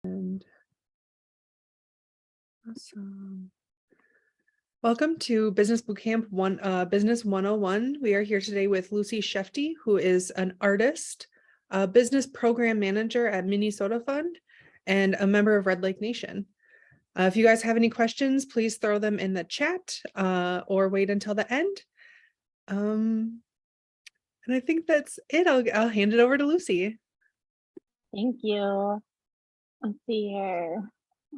And awesome. Welcome to Business Bootcamp Business 101. We are here today with Lucie Skjefte, who is an artist, a business program manager at Minnesota Fund, and a member of Red Lake Nation. If you guys have any questions, please throw them in the chat or wait until the end. And I think that's it. I'll hand it over to Lucie. Thank you. Let's see here.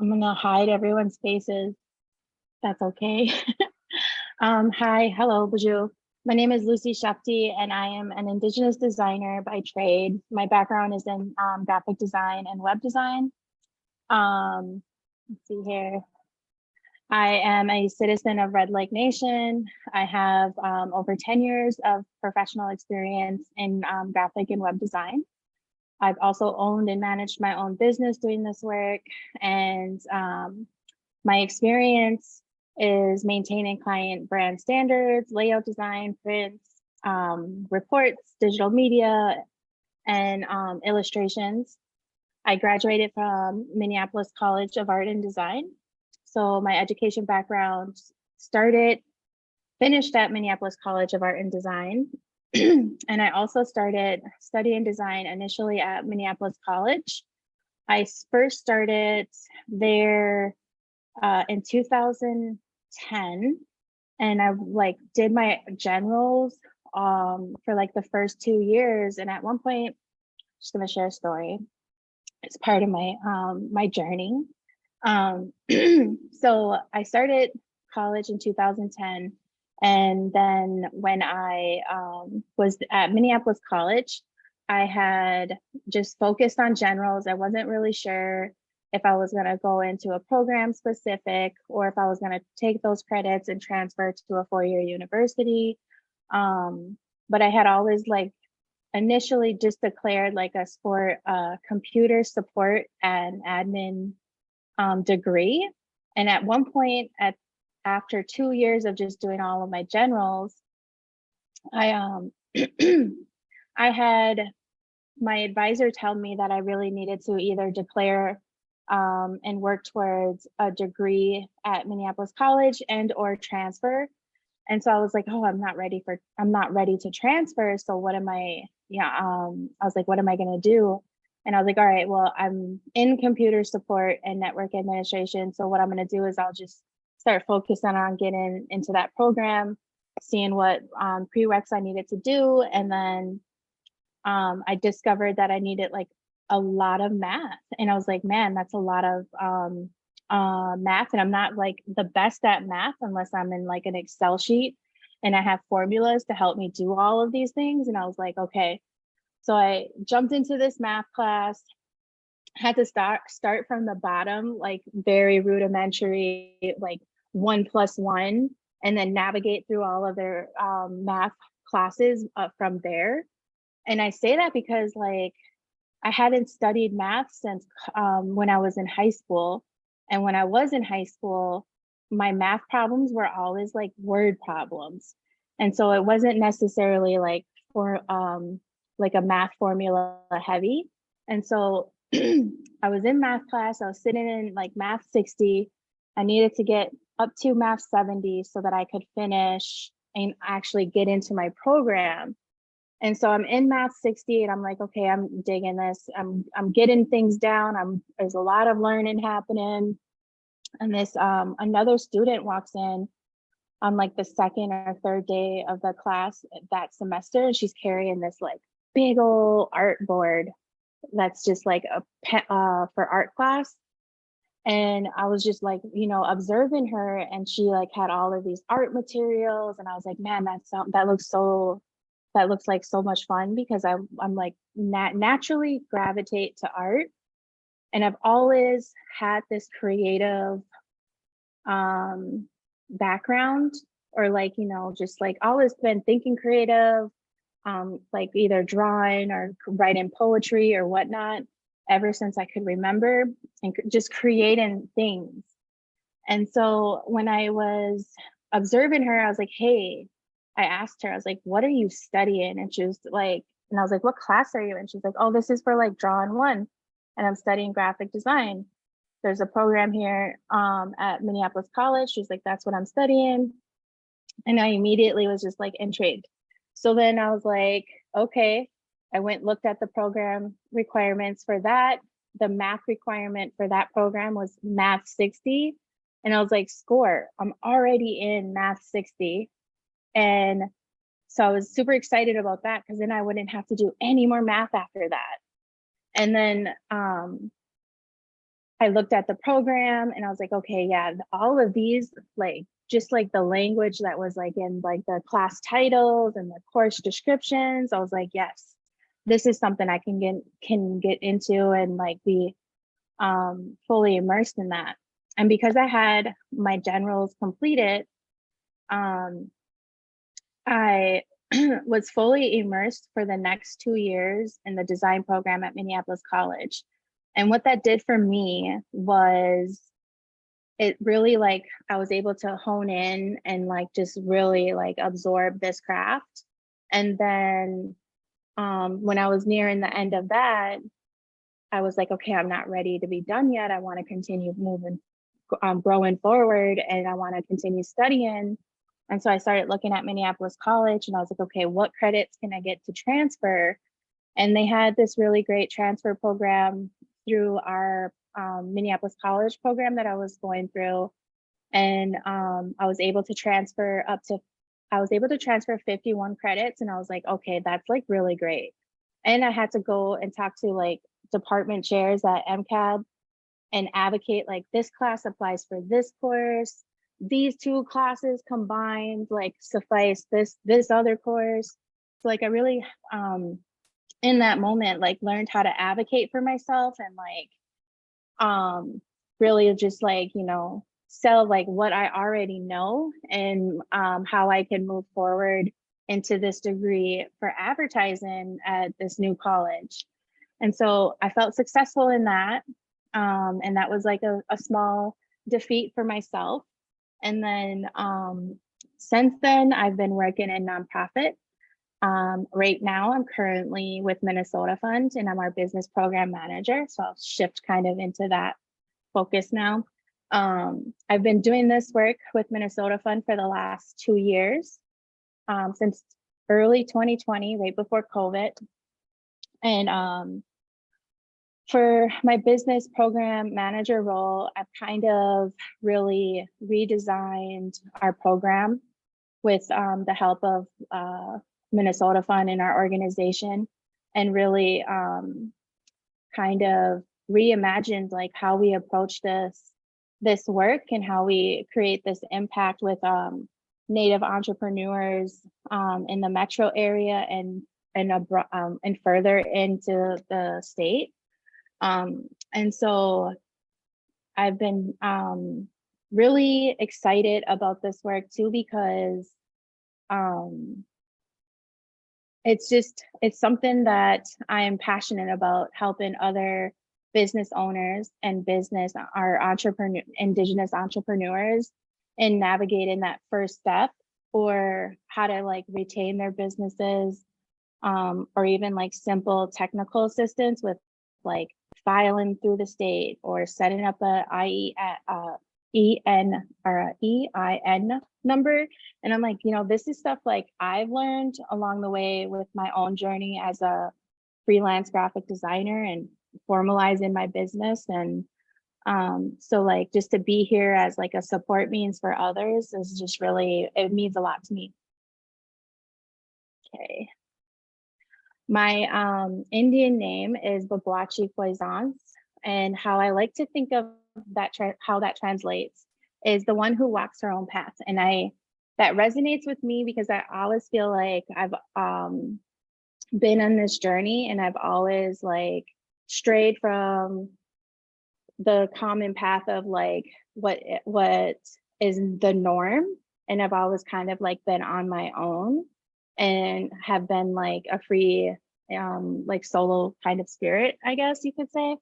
I'm gonna hide everyone's faces. That's okay. Hi, hello, bonjour. My name is Lucie Skjefte, and I am an Indigenous designer by trade. My background is in graphic design and web design. Let's see here. I am a citizen of Red Lake Nation. I have over 10 years of professional experience in graphic and web design. I've also owned and managed my own business doing this work. And my experience is maintaining client brand standards, layout design, prints, reports, digital media, and illustrations. I graduated from Minneapolis College of Art and Design. So my education background finished at Minneapolis College of Art and Design. And I also started studying design initially at Minneapolis College. I first started there in 2010, and I did my generals for the first 2 years. And at one point, I'm just gonna share a story. It's part of my my journey. So I started college in 2010. And then when I was at Minneapolis College, I had just focused on generals. I wasn't really sure if I was going to go into a program specific or if I was going to take those credits and transfer to a four-year university. But I had always initially just declared a computer support and admin degree. And at one point after 2 years of just doing all of my generals, I I had my advisor tell me that I really needed to either declare and work towards a degree at Minneapolis College and or transfer. And so I was like, oh, I'm not ready to transfer. So what am I, I was like, what am I gonna do? And I was like, all right, well, I'm in computer support and network administration. So what I'm gonna do is I'll just start focusing on getting into that program, seeing what prereqs I needed to do. And then I discovered that I needed a lot of math. And I was like, man, that's a lot of math. And I'm not the best at math unless I'm in an Excel sheet and I have formulas to help me do all of these things. And I was like, okay. So I jumped into this math class, had to start from the bottom, very rudimentary, 1 + 1, and then navigate through all of their math classes from there. And I say that because I hadn't studied math since when I was in high school. And when I was in high school, my math problems were always word problems. And so it wasn't necessarily for a math formula heavy. And so I was in math class, I was sitting in math 60. I needed to get up to math 70 so that I could finish and actually get into my program. And so I'm in math 60 and I'm like, okay, I'm digging this. I'm getting things down. There's a lot of learning happening. And this another student walks in on the second or third day of the class that semester, and she's carrying this big old art board that's just for art class. And I was just observing her, and she had all of these art materials, and I was like, man, that looks like so much fun, because I'm naturally gravitate to art, and I've always had this creative background, or just always been thinking creative, either drawing or writing poetry or whatnot, ever since I could remember, and just creating things. And so when I was observing her, I was like, hey, I asked her, I was like, what are you studying? And she was like, and I was like, what class are you in? She's like, oh, this is for drawing one. and I'm studying graphic design. There's a program here at Minneapolis College. She's like, that's what I'm studying. And I immediately was just like intrigued. So then I was like, okay, I went, looked at the program requirements for that. The math requirement for that program was math 60. And I was like, score, I'm already in math 60. And so I was super excited about that because then I wouldn't have to do any more math after that. And then I looked at the program and I was like, okay, yeah, all of these, like, just like the language that was like in like the class titles and the course descriptions, I was like, yes, this is something I can get into and like be fully immersed in that. And because I had my generals completed, I was fully immersed for the next 2 years in the design program at Minneapolis College. And what that did for me was it really like I was able to hone in and like just really like absorb this craft. And then when I was nearing the end of that, I was like, okay, I'm not ready to be done yet. I want to continue moving, growing forward, and I want to continue studying. And so I started looking at Minneapolis College and I was like, okay, what credits can I get to transfer? And they had this really great transfer program through our Minneapolis College program that I was going through. And I was able to transfer 51 credits. And I was like, okay, that's like really great. And I had to go and talk to like department chairs at MCAD and advocate like this class applies for this course. These two classes combined like suffice this other course. So like I really in that moment like learned how to advocate for myself and like really just like, you know, sell like what I already know and how I can move forward into this degree for advertising at this new college. And so I felt successful in that. And that was like a small defeat for myself. And then since then, I've been working in nonprofit. Right now, I'm currently with Minnesota Fund and I'm our business program manager. So I'll shift kind of into that focus now. I've been doing this work with Minnesota Fund for the last 2 years, since early 2020, right before COVID. And for my business program manager role, I've kind of really redesigned our program with the help of Minnesota Fund and our organization, and really kind of reimagined like how we approach this work and how we create this impact with Native entrepreneurs in the metro area and further into the state. And so I've been really excited about this work too, because it's something that I am passionate about, helping other business owners and indigenous entrepreneurs in navigating that first step, or how to like retain their businesses, or even like simple technical assistance with like filing through the state or setting up a EIN number. And I'm like, you know, this is stuff like I've learned along the way with my own journey as a freelance graphic designer and formalizing my business. And so like just to be here as like a support means for others is just really, it means a lot to me. Okay. My Indian name is Babwachi Poisance, and how I like to think of that, how that translates is the one who walks her own path. And that resonates with me because I always feel like I've been on this journey and I've always like strayed from the common path of like what is the norm. And I've always kind of like been on my own and have been like a free like solo kind of spirit, I guess you could say.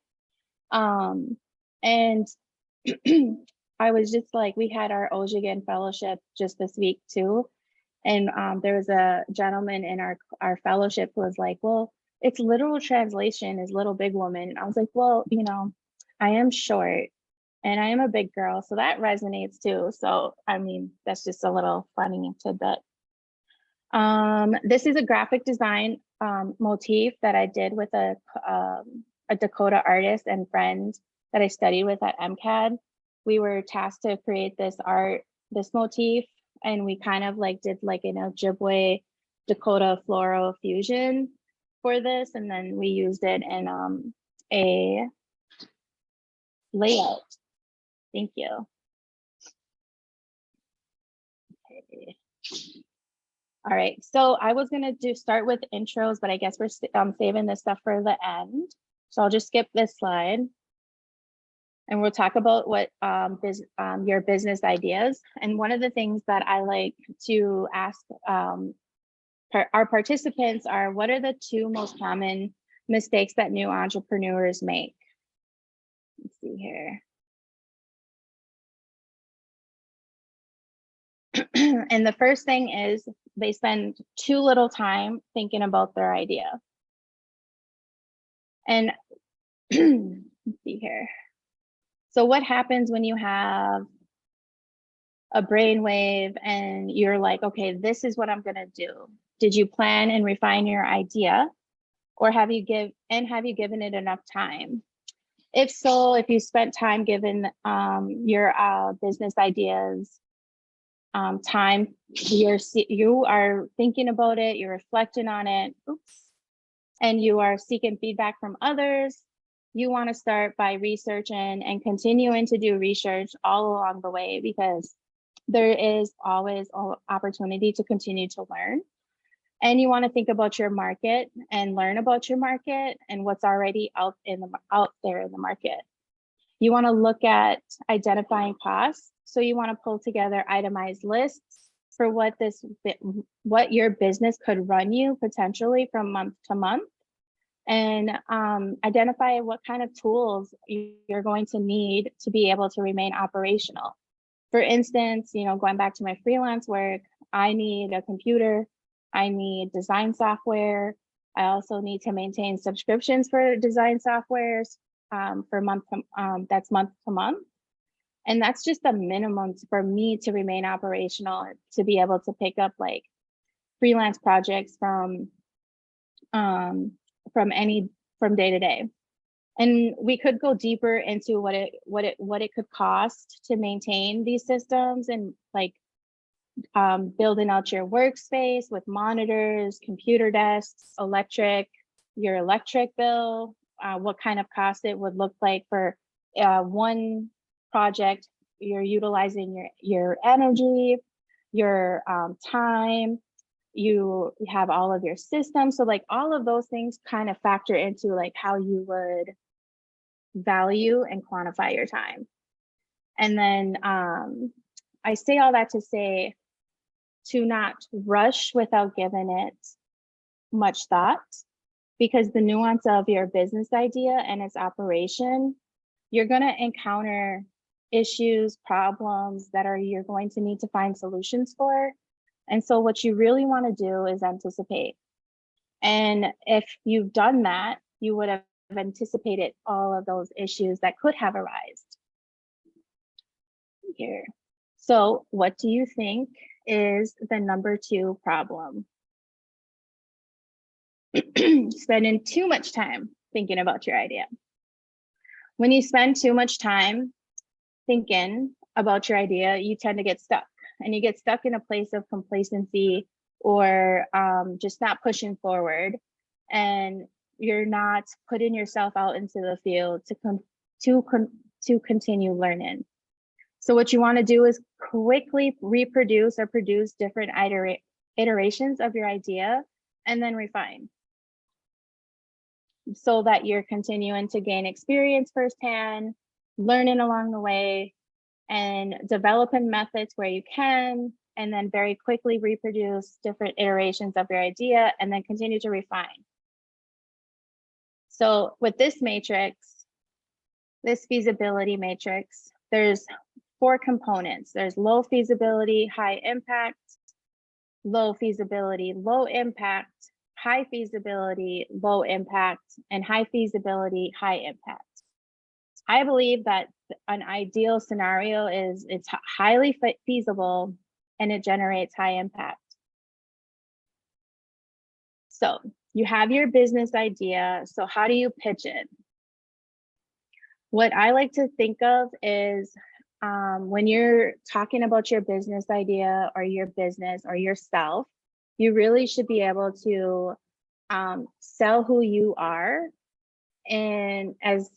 And I was just like, we had our Ojigan fellowship just this week too. And there was a gentleman in our fellowship who was like, well, its literal translation is little big woman. I was like, well, you know, I am short and I am a big girl, so that resonates too. So, I mean, that's just a little funny tidbit. This is a graphic design motif that I did with a Dakota artist and friend that I studied with at MCAD. We were tasked to create this motif, and we kind of like did like an Ojibwe Dakota floral fusion for this, and then we used it in a layout. Thank you. Okay. All right, so I was gonna start with intros, but I guess we're saving this stuff for the end. So I'll just skip this slide. And we'll talk about what your business ideas. And one of the things that I like to ask our participants are, what are the 2 most common mistakes that new entrepreneurs make? Let's see here. And the first thing is they spend too little time thinking about their idea. And let's see here. So what happens when you have a brainwave and you're like, okay, this is what I'm gonna do? Did you plan and refine your idea, or have you given it enough time? If so, if you spent time giving your business ideas time, you are thinking about it, you're reflecting on it, and you are seeking feedback from others, you want to start by researching and continuing to do research all along the way, because there is always an opportunity to continue to learn. And you want to think about your market and learn about your market and what's already out there in the market. You want to look at identifying costs. So you want to pull together itemized lists for what your business could run you potentially from month to month, and identify what kind of tools you're going to need to be able to remain operational. For instance, you know, going back to my freelance work, I need a computer, I need design software. I also need to maintain subscriptions for design softwares for month to month. And that's just the minimum for me to remain operational, to be able to pick up like freelance projects from day to day. And we could go deeper into what it could cost to maintain these systems, and like building out your workspace with monitors, computer desks, your electric bill, what kind of cost it would look like for one project. You're utilizing your energy, your time, you have all of your systems. So like all of those things kind of factor into like how you would value and quantify your time. And then I say all that to say to not rush without giving it much thought, because the nuance of your business idea and its operation, you're going to encounter issues, problems that you're going to need to find solutions for. And so what you really want to do is anticipate. And if you've done that, you would have anticipated all of those issues that could have arisen here. So what do you think is the number 2 problem? Spending too much time thinking about your idea. When you spend too much time thinking about your idea, you tend to get stuck, and you get stuck in a place of complacency or just not pushing forward, and you're not putting yourself out into the field to continue learning. So what you want to do is quickly reproduce or produce different iterations of your idea, and then refine, so that you're continuing to gain experience firsthand, learning along the way, and developing methods where you can, and then very quickly reproduce different iterations of your idea, and then continue to refine. So with this matrix, this feasibility matrix, there's 4 components. There's low feasibility, high impact, low feasibility, low impact, high feasibility, low impact, and high feasibility, high impact. I believe that an ideal scenario is it's highly feasible and it generates high impact. So you have your business idea. So how do you pitch it? What I like to think of is when you're talking about your business idea or your business or yourself, you really should be able to sell who you are and as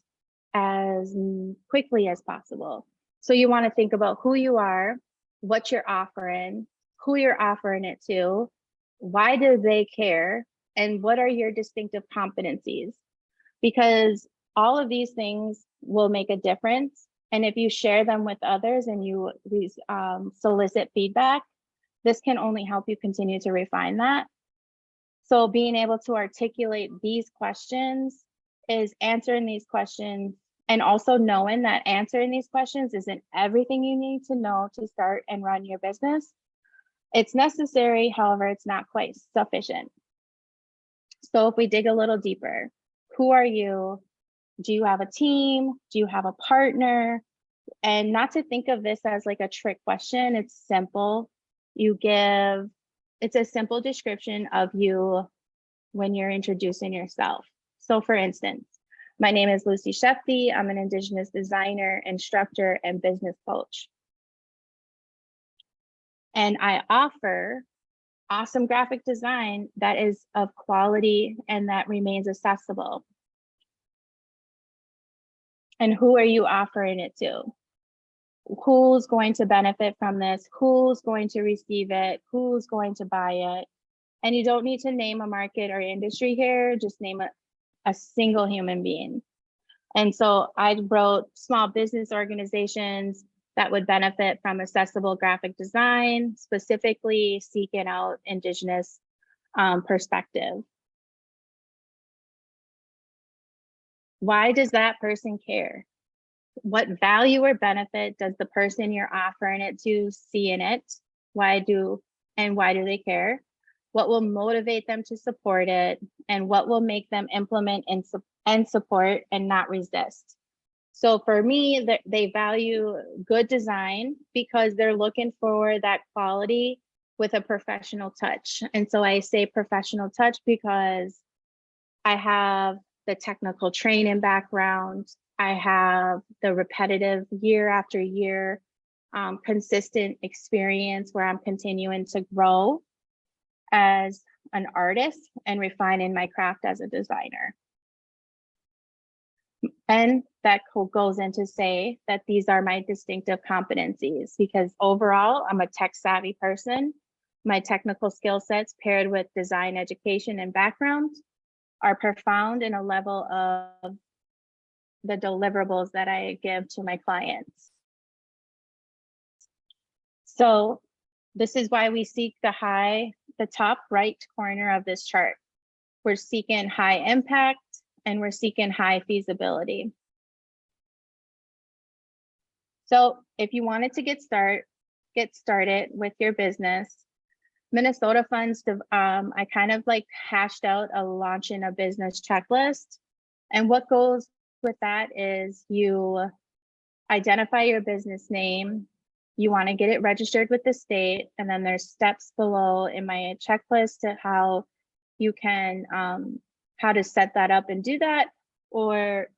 quickly as possible. So you want to think about who you are, what you're offering, who you're offering it to, why do they care, and what are your distinctive competencies? Because all of these things will make a difference. And if you share them with others and you solicit feedback, this can only help you continue to refine that. So being able to articulate these questions is answering these questions, and also knowing that answering these questions isn't everything you need to know to start and run your business. It's necessary, however, it's not quite sufficient. So if we dig a little deeper, who are you? Do you have a team? Do you have a partner? And not to think of this as like a trick question, it's simple. It's a simple description of you when you're introducing yourself. So for instance, my name is Lucie Skjefte. I'm an Indigenous designer, instructor, and business coach. And I offer awesome graphic design that is of quality and that remains accessible. And who are you offering it to? Who's going to benefit from this? Who's going to receive it? Who's going to buy it? And you don't need to name a market or industry here, just name a single human being. And so I wrote small business organizations that would benefit from accessible graphic design, specifically seeking out Indigenous perspective. Why does that person care? What value or benefit does the person you're offering it to see in it? Why do they care? What will motivate them to support it? And what will make them implement and support and not resist? So for me, they value good design because they're looking for that quality with a professional touch. And so I say professional touch because I have the technical training background. I have the repetitive year after year, consistent experience where I'm continuing to grow as an artist and refining my craft as a designer. And that goes into say that these are my distinctive competencies because overall, I'm a tech savvy person. My technical skill sets paired with design education and background are profound in a level of the deliverables that I give to my clients. So this is why we seek the top right corner of this chart. We're seeking high impact and we're seeking high feasibility. So if you wanted to get started with your business, Minnesota Funds, I kind of like hashed out a launching a business checklist. And what goes with that is you identify your business name, you want to get it registered with the state, and then there's steps below in my checklist to how you can, how to set that up and do that. Or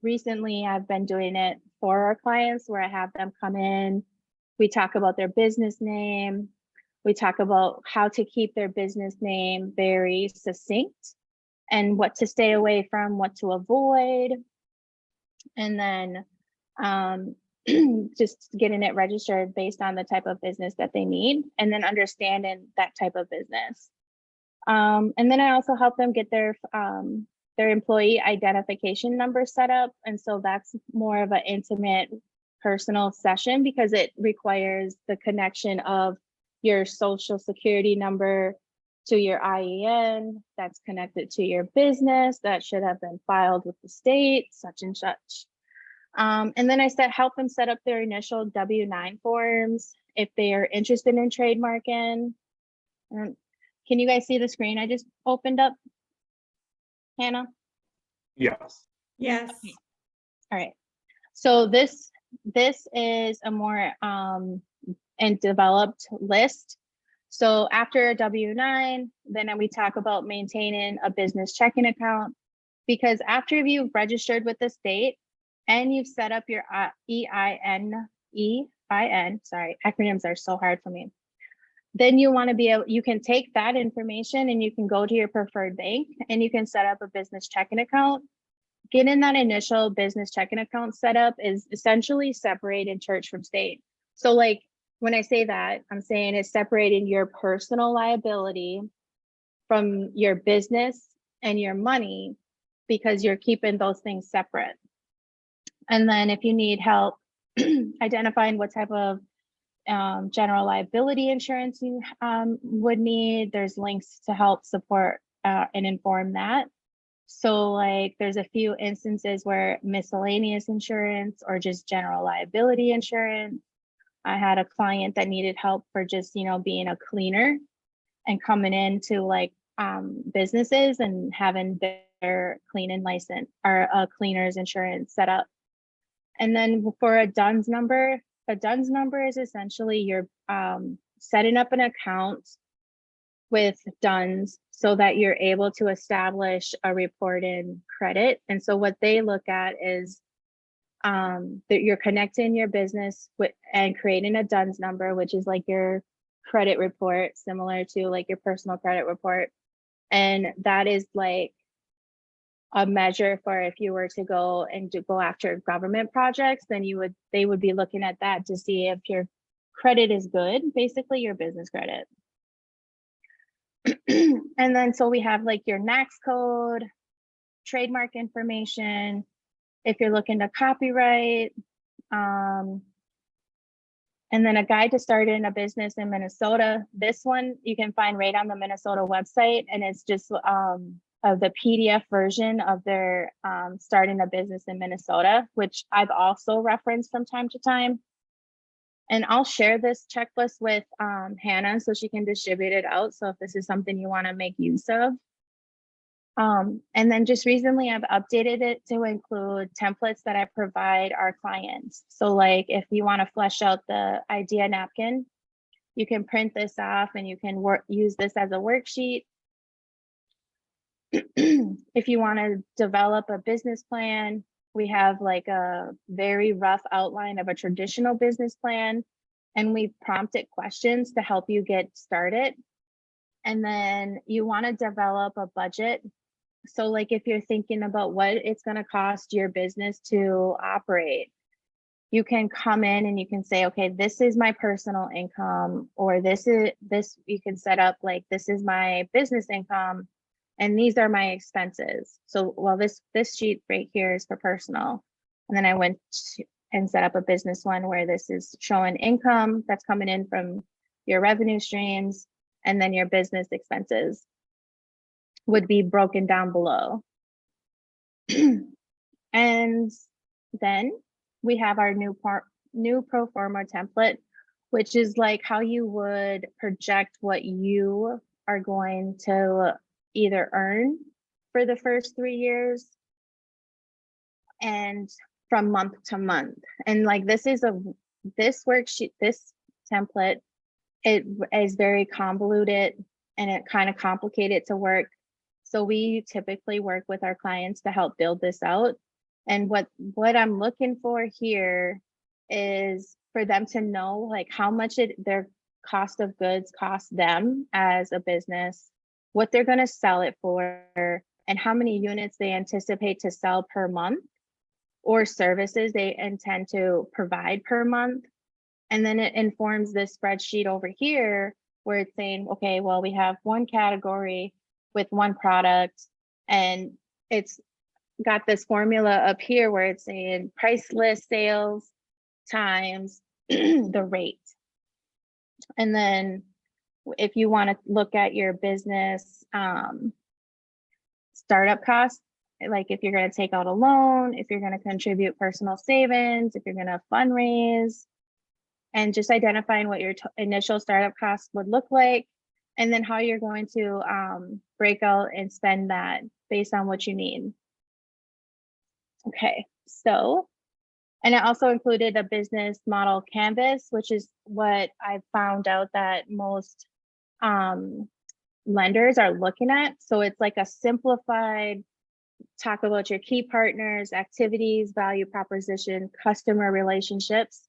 recently I've been doing it for our clients where I have them come in, we talk about their business name, we talk about how to keep their business name very succinct and what to stay away from, what to avoid. And then just getting it registered based on the type of business that they need, and then understanding that type of business. And then I also help them get their employee identification number set up. And so that's more of an intimate personal session because it requires the connection of your social security number to your IEN that's connected to your business that should have been filed with the state, such and such. And then I help them set up their initial W-9 forms if they are interested in trademarking. Can you guys see the screen I just opened up? Hannah? Yes. Yes. All right. So this is a more and developed list. So after a W-9, then we talk about maintaining a business checking account, because after you've registered with the state and you've set up your EIN, sorry, acronyms are so hard for me. Then you want to be able, you can take that information and you can go to your preferred bank and you can set up a business checking account. Getting that initial business checking account set up is essentially separating church from state. So like, when I say that, I'm saying it's separating your personal liability from your business and your money, because you're keeping those things separate. And then if you need help identifying what type of general liability insurance you would need, there's links to help support and inform that. So like there's a few instances where miscellaneous insurance or just general liability insurance. I had a client that needed help for just, you know, being a cleaner and coming into like businesses and having their cleaning license or a cleaner's insurance set up. And then for a DUNS number is essentially you're setting up an account with DUNS so that you're able to establish a report in credit. And so what they look at is that you're connecting your business with and creating a DUNS number, which is like your credit report, similar to like your personal credit report. And that is like a measure for if you were to go and to go after government projects, then they would be looking at that to see if your credit is good, basically your business credit. And then so we have like your NAICS code, trademark information, if you're looking to copyright, and then a guide to starting a business in Minnesota. This one you can find right on the Minnesota website, and it's just of the PDF version of their starting a business in Minnesota, which I've also referenced from time to time. And I'll share this checklist with Hannah so she can distribute it out. So if this is something you want to make use of. And then just recently I've updated it to include templates that I provide our clients. So like if you want to flesh out the idea napkin, you can print this off and you can use this as a worksheet. If you want to develop a business plan, we have like a very rough outline of a traditional business plan, and we've prompted questions to help you get started. And then you want to develop a budget. So like if you're thinking about what it's going to cost your business to operate, you can come in and you can say, okay, this is my personal income, or this you can set up like, this is my business income, and these are my expenses. So well, this sheet right here is for personal. And then I went and set up a business one where this is showing income that's coming in from your revenue streams, and then your business expenses would be broken down below. And then we have our new pro forma template, which is like how you would project what you are going to either earn for the first 3 years and from month to month. And like this worksheet, this template, it is very convoluted and it kind of complicated to work. So we typically work with our clients to help build this out. And what I'm looking for here is for them to know like how much their cost of goods cost them as a business, what they're going to sell it for, and how many units they anticipate to sell per month, or services they intend to provide per month. And then it informs this spreadsheet over here where it's saying, okay, well, we have one category with one product, and it's got this formula up here where it's saying price list sales times the rate. And then if you want to look at your business startup costs, like if you're going to take out a loan, if you're going to contribute personal savings, if you're going to fundraise, and just identifying what your initial startup costs would look like. and then how you're going to break out and spend that based on what you need. Okay, so, and I also included a business model canvas, which is what I found out that most lenders are looking at. So it's like a simplified talk about your key partners, activities, value proposition, customer relationships,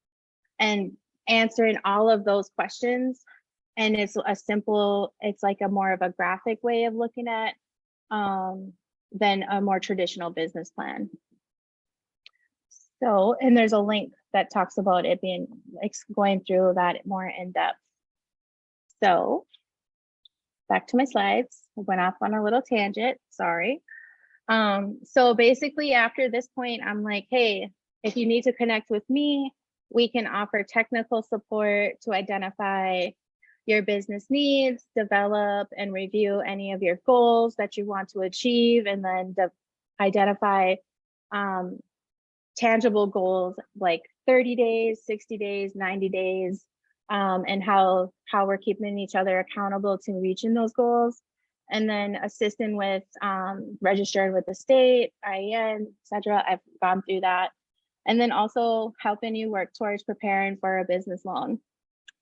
and answering all of those questions. And it's a simple, it's like a more of a graphic way of looking at than a more traditional business plan. So, and there's a link that talks about it being going through that more in depth. So back to my slides. I went off on a little tangent, sorry. So basically after this point, I'm like, hey, if you need to connect with me, we can offer technical support to identify your business needs, develop and review any of your goals that you want to achieve, and then identify tangible goals like 30 days, 60 days, 90 days, and how we're keeping each other accountable to reaching those goals. And then assisting with registering with the state, IEN, etc. I've gone through that. And then also helping you work towards preparing for a business loan.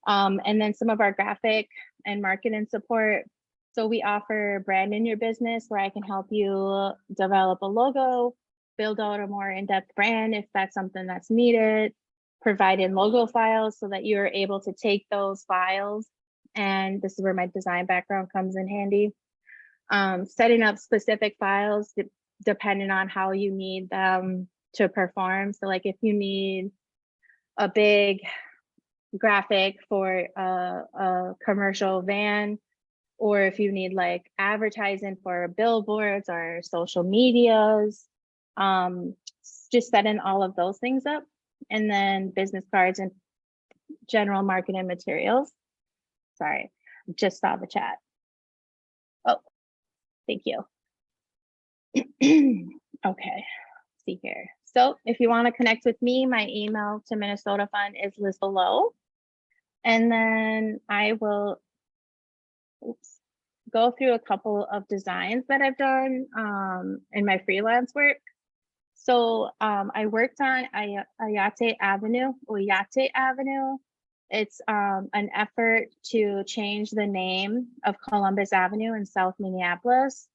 And then some of our graphic and marketing support. So we offer brand in your business, where I can help you develop a logo, build out a more in-depth brand if that's something that's needed, providing logo files so that you're able to take those files, and this is where my design background comes in handy. Setting up specific files depending on how you need them to perform. So like if you need a big graphic for a commercial van, or if you need like advertising for billboards or social medias, just setting all of those things up. And then business cards and general marketing materials. Sorry, just saw the chat. Oh, thank you. Okay, see here. So if you want to connect with me, my email to Minnesota Fund is listed below. And then I will go through a couple of designs that I've done in my freelance work. So I worked on Oyate Avenue. It's an effort to change the name of Columbus Avenue in South Minneapolis,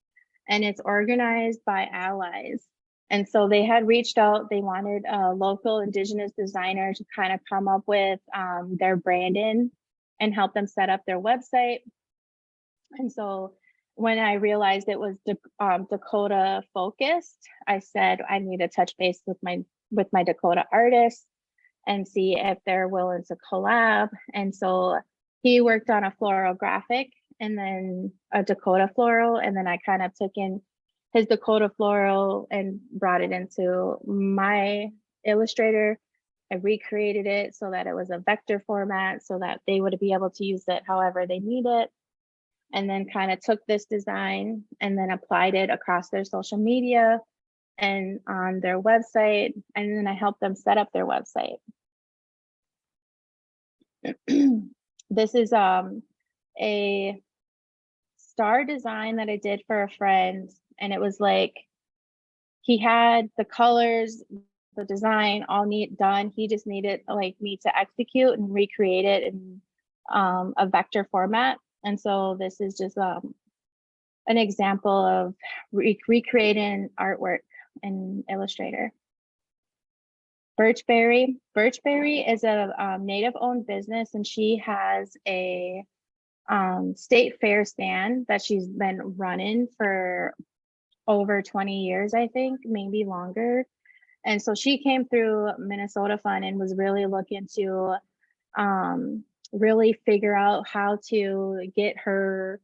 and it's organized by allies. And so they had reached out, they wanted a local Indigenous designer to kind of come up with their branding and help them set up their website. And so when I realized it was Dakota focused, I said I need to touch base with my Dakota artists and see if they're willing to collab. And so he worked on a floral graphic and then a Dakota floral, and then I kind of took in his Dakota floral and brought it into my Illustrator. I recreated it so that it was a vector format so that they would be able to use it however they need it. And then kind of took this design and then applied it across their social media and on their website. And then I helped them set up their website. This is a star design that I did for a friend. And it was like, he had the colors, the design all done. He just needed like me to execute and recreate it in a vector format. And so this is just an example of recreating artwork in Illustrator. Birchberry is a native-owned business, and she has a state fair stand that she's been running for over 20 years, I think, maybe longer. And so she came through Minnesota Fund and was really looking to really figure out how to get her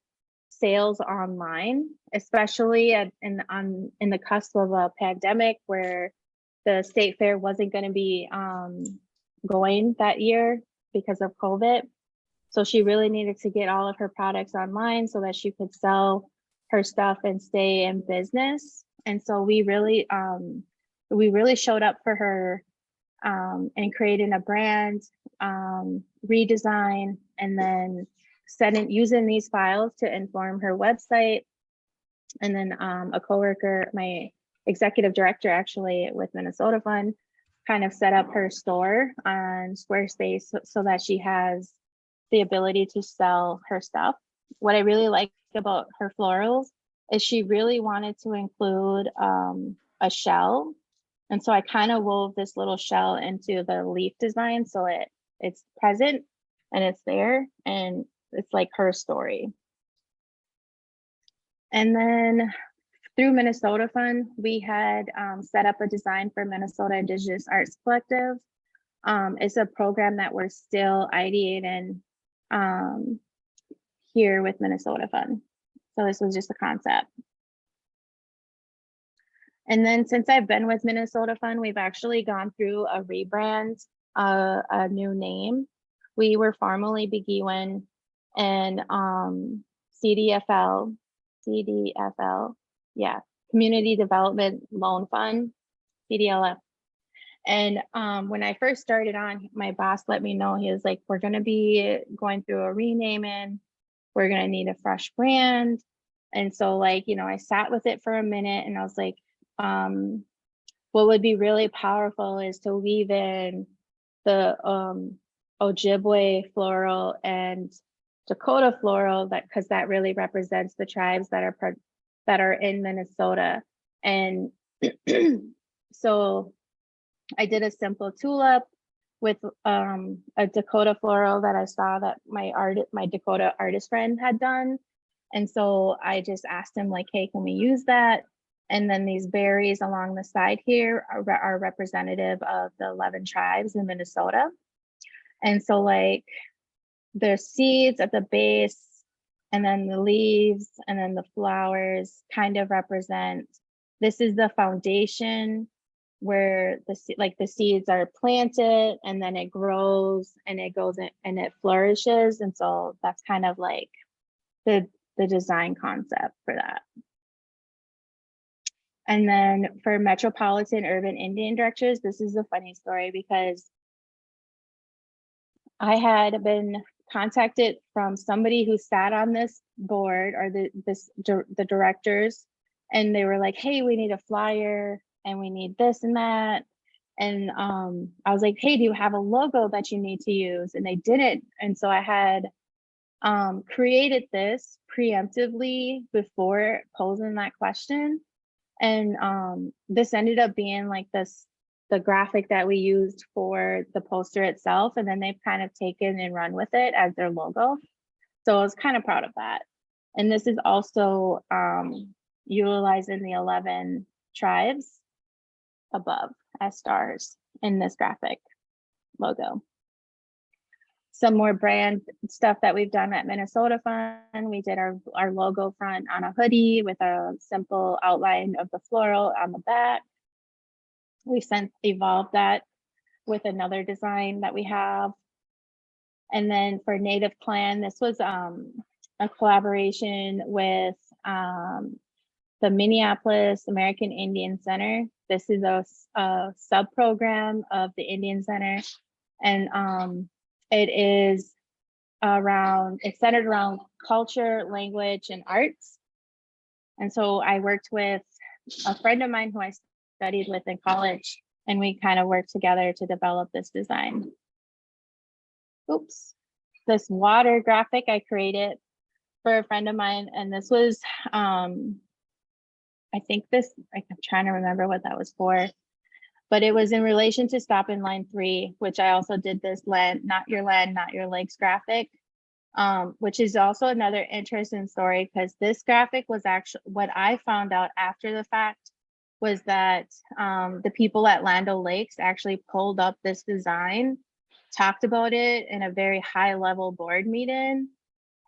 sales online, especially in the cusp of a pandemic where the state fair wasn't going to be going that year because of COVID. So she really needed to get all of her products online so that she could sell her stuff and stay in business. And so we really showed up for her and creating a brand redesign, and then using these files to inform her website. And then a coworker, my executive director actually with Minnesota Fund, kind of set up her store on Squarespace so that she has the ability to sell her stuff. What I really like about her florals is she really wanted to include a shell. And so I kind of wove this little shell into the leaf design so it's present and it's there and it's like her story. And then through Minnesota Fund, we had set up a design for Minnesota Indigenous Arts Collective. It's a program that we're still ideating here with Minnesota Fund. So this was just a concept. And then since I've been with Minnesota Fund, we've actually gone through a rebrand, a new name. We were formerly Beguine and CDFL, yeah, Community Development Loan Fund, CDLF. And when I first started on, my boss let me know, he was like, we're going to be going through a renaming. We're going to need a fresh brand. And so like, you know, I sat with it for a minute and I was like, what would be really powerful is to weave in the Ojibwe floral and Dakota floral, that because that really represents the tribes that are in Minnesota. And so I did a simple tulip with a Dakota floral that I saw that my Dakota artist friend had done. And so I just asked him like, hey, can we use that? And then these berries along the side here are representative of the 11 tribes in Minnesota. And so like the seeds at the base and then the leaves and then the flowers kind of represent, this is the foundation where the seeds are planted and then it grows and it goes in, and it flourishes. And so that's kind of like the design concept for that. And then for Metropolitan Urban Indian Directors, this is a funny story because I had been contacted from somebody who sat on this board or the directors, and they were like, hey, we need a flyer and we need this and that. And I was like, hey, do you have a logo that you need to use? And they didn't. And so I had created this preemptively before posing that question. And this ended up being like the graphic that we used for the poster itself. And then they've kind of taken and run with it as their logo. So I was kind of proud of that. And this is also utilizing the 11 tribes above as stars in this graphic logo. Some more brand stuff that we've done at Minnesota Fund. We did our logo front on a hoodie with a simple outline of the floral on the back. We've since evolved that with another design that we have. And then for Native Clan, this was a collaboration with the Minneapolis American Indian Center. This is a sub-program of the Indian Center. And it's centered around culture, language, and arts. And so I worked with a friend of mine who I studied with in college, and we kind of worked together to develop this design. Oops. This water graphic I created for a friend of mine, and this was, I'm trying to remember what that was for, but it was in relation to Stop in Line 3, which I also did this Not Your Land, Not Your Legs graphic, which is also another interesting story because this graphic was actually what I found out after the fact was that the people at Land O'Lakes actually pulled up this design, talked about it in a very high level board meeting,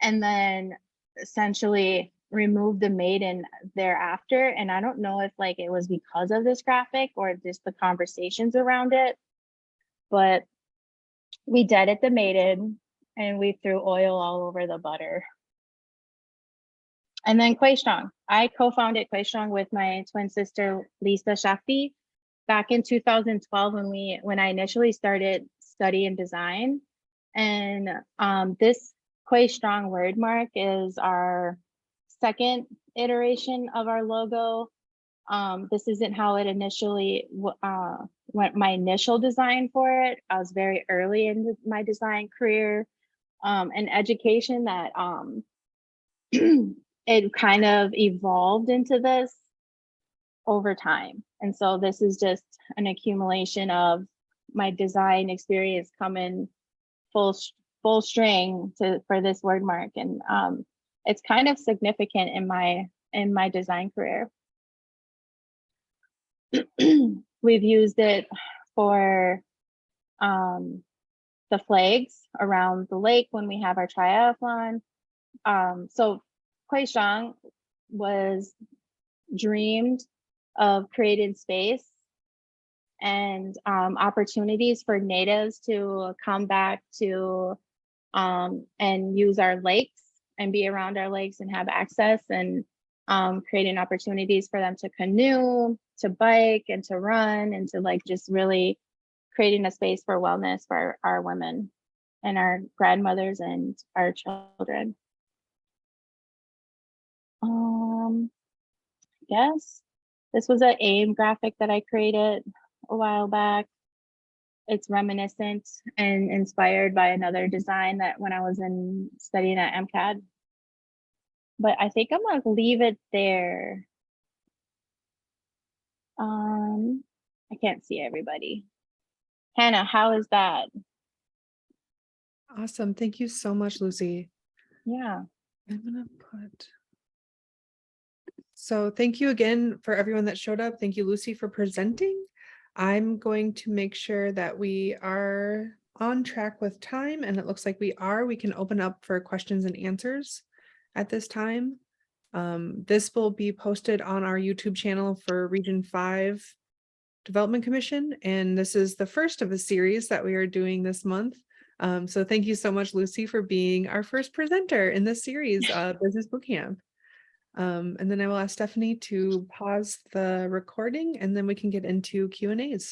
and then essentially removed the maiden thereafter. And I don't know if like it was because of this graphic or just the conversations around it, but we deaded the maiden and we threw oil all over the butter. And then Skjefte. I co-founded Skjefte with my twin sister, Skjefte, back in 2012 when I initially started studying design. And this Quay Strong word mark is our second iteration of our logo. This isn't how it initially went. My initial design for it, I was very early in my design career and education that it kind of evolved into this over time. And so this is just an accumulation of my design experience coming full string for this word mark. And it's kind of significant in my design career. We've used it for the flags around the lake when we have our triathlon. So Quay Strong was dreamed of creating space and opportunities for natives to come back to and use our lakes and be around our lakes and have access, and creating opportunities for them to canoe, to bike, and to run, and to like just really creating a space for wellness for our women and our grandmothers and our children. Yes, this was an AIM graphic that I created a while back. It's reminiscent and inspired by another design that when I was studying at MCAD. But I think I'm gonna leave it there. I can't see everybody. Hannah, how is that? Awesome. Thank you so much, Lucie. Yeah. I'm gonna put. So thank you again for everyone that showed up. Thank you, Lucie, for presenting. I'm going to make sure that we are on track with time, and it looks like we are. We can open up for questions and answers at this time. This will be posted on our YouTube channel for Region 5 Development Commission, and this is the first of a series that we are doing this month. So thank you so much, Lucie, for being our first presenter in this series, Business Bootcamp. And then I will ask Stephanie to pause the recording, and then we can get into Q&As.